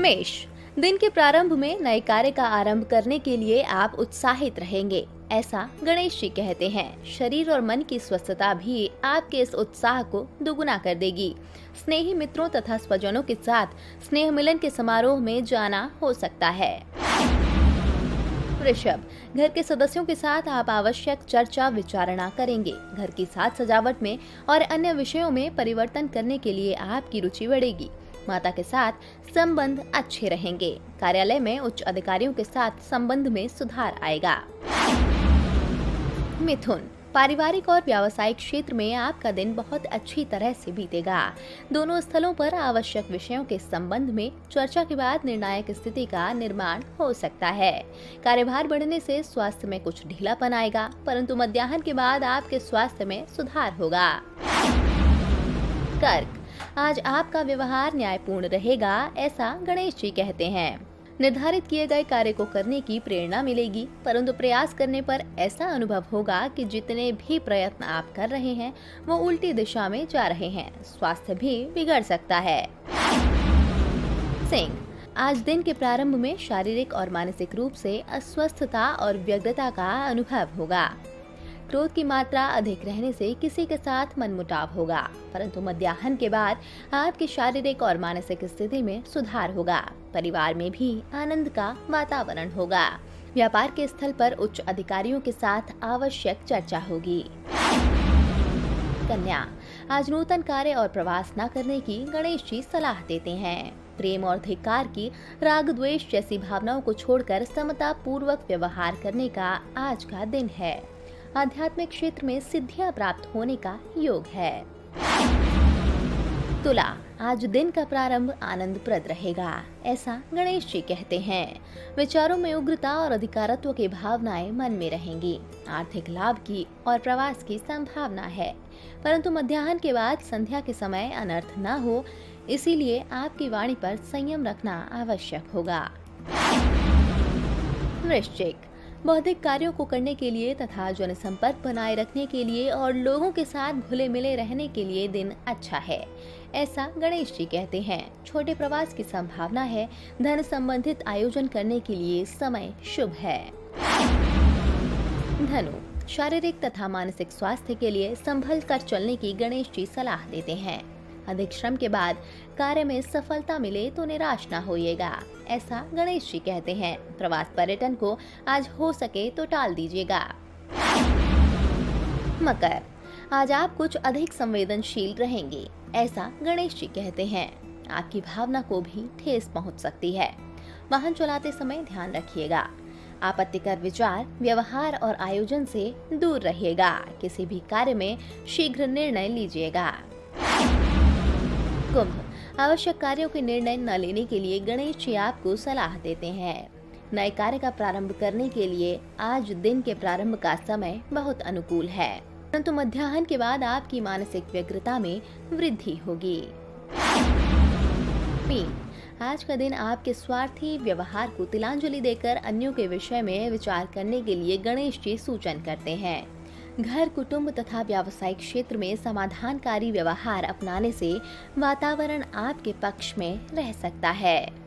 मेष, दिन के प्रारंभ में नए कार्य का आरंभ करने के लिए आप उत्साहित रहेंगे, ऐसा गणेश जी कहते हैं। शरीर और मन की स्वस्थता भी आपके इस उत्साह को दुगुना कर देगी। स्नेही मित्रों तथा स्वजनों के साथ स्नेह मिलन के समारोह में जाना हो सकता है। वृषभ, घर के सदस्यों के साथ आप आवश्यक चर्चा विचारणा करेंगे। घर की साज सजावट में और अन्य विषयों में परिवर्तन करने के लिए आपकी रुचि बढ़ेगी। माता के साथ संबंध अच्छे रहेंगे। कार्यालय में उच्च अधिकारियों के साथ संबंध में सुधार आएगा। मिथुन, पारिवारिक और व्यावसायिक क्षेत्र में आपका दिन बहुत अच्छी तरह से बीतेगा। दोनों स्थलों पर आवश्यक विषयों के संबंध में चर्चा के बाद निर्णायक स्थिति का निर्माण हो सकता है। कार्यभार बढ़ने से स्वास्थ्य में कुछ ढीलापन आएगा, परंतु मध्याह्न के बाद आपके स्वास्थ्य में सुधार होगा। कर्क, आज आपका व्यवहार न्यायपूर्ण रहेगा, ऐसा गणेश जी कहते हैं। निर्धारित किए गए कार्य को करने की प्रेरणा मिलेगी, परंतु प्रयास करने पर ऐसा अनुभव होगा कि जितने भी प्रयत्न आप कर रहे हैं वो उल्टी दिशा में जा रहे हैं। स्वास्थ्य भी बिगड़ सकता है। सिंह, आज दिन के प्रारंभ में शारीरिक और मानसिक रूप से अस्वस्थता और व्यग्रता का अनुभव होगा। क्रोध की मात्रा अधिक रहने से किसी के साथ मनमुटाव होगा, परंतु मध्याह्न के बाद आपकी शारीरिक और मानसिक स्थिति में सुधार होगा। परिवार में भी आनंद का वातावरण होगा। व्यापार के स्थल पर उच्च अधिकारियों के साथ आवश्यक चर्चा होगी। कन्या, आज नूतन कार्य और प्रवास न करने की गणेश जी सलाह देते हैं। प्रेम और धिक्कार की राग द्वेष जैसी भावनाओं को छोड़कर समता पूर्वक व्यवहार करने का आज का दिन है। आध्यात्मिक क्षेत्र में सिद्धियां प्राप्त होने का योग है। तुला, आज दिन का प्रारंभ आनंदप्रद रहेगा, ऐसा गणेश जी कहते हैं। विचारों में उग्रता और अधिकारत्व की भावनाएं मन में रहेंगी। आर्थिक लाभ की और प्रवास की संभावना है, परंतु मध्याह्न के बाद संध्या के समय अनर्थ न हो, इसीलिए आपकी वाणी पर संयम रखना आवश्यक होगा। वृश्चिक, बौद्धिक कार्यों को करने के लिए तथा जनसंपर्क बनाए रखने के लिए और लोगों के साथ घुले मिले रहने के लिए दिन अच्छा है, ऐसा गणेश जी कहते हैं। छोटे प्रवास की संभावना है। धन संबंधित आयोजन करने के लिए समय शुभ है। धनु, शारीरिक तथा मानसिक स्वास्थ्य के लिए संभल कर चलने की गणेश जी सलाह देते हैं। अधिक श्रम के बाद कार्य में सफलता मिले तो निराश न होइएगा, ऐसा गणेश जी कहते हैं। प्रवास पर्यटन को आज हो सके तो टाल दीजिएगा। मकर, आज आप कुछ अधिक संवेदनशील रहेंगे, ऐसा गणेश जी कहते हैं। आपकी भावना को भी ठेस पहुंच सकती है। वाहन चलाते समय ध्यान रखिएगा। आपत्तिकर विचार, व्यवहार और आयोजन से दूर रहिएगा। किसी भी कार्य में शीघ्र निर्णय लीजिएगा। कुंभ, आवश्यक कार्यों के निर्णय न लेने के लिए गणेश जी आपको सलाह देते हैं। नए कार्य का प्रारंभ करने के लिए आज दिन के प्रारंभ का समय बहुत अनुकूल है, परंतु मध्याह्न के बाद आपकी मानसिक व्यग्रता में वृद्धि होगी। मीन, आज का दिन आपके स्वार्थी व्यवहार को तिलांजलि देकर अन्यों के विषय में विचार करने के लिए गणेश जी सूचन करते हैं। घर, कुटुंब तथा व्यावसायिक क्षेत्र में समाधानकारी व्यवहार अपनाने से वातावरण आपके पक्ष में रह सकता है।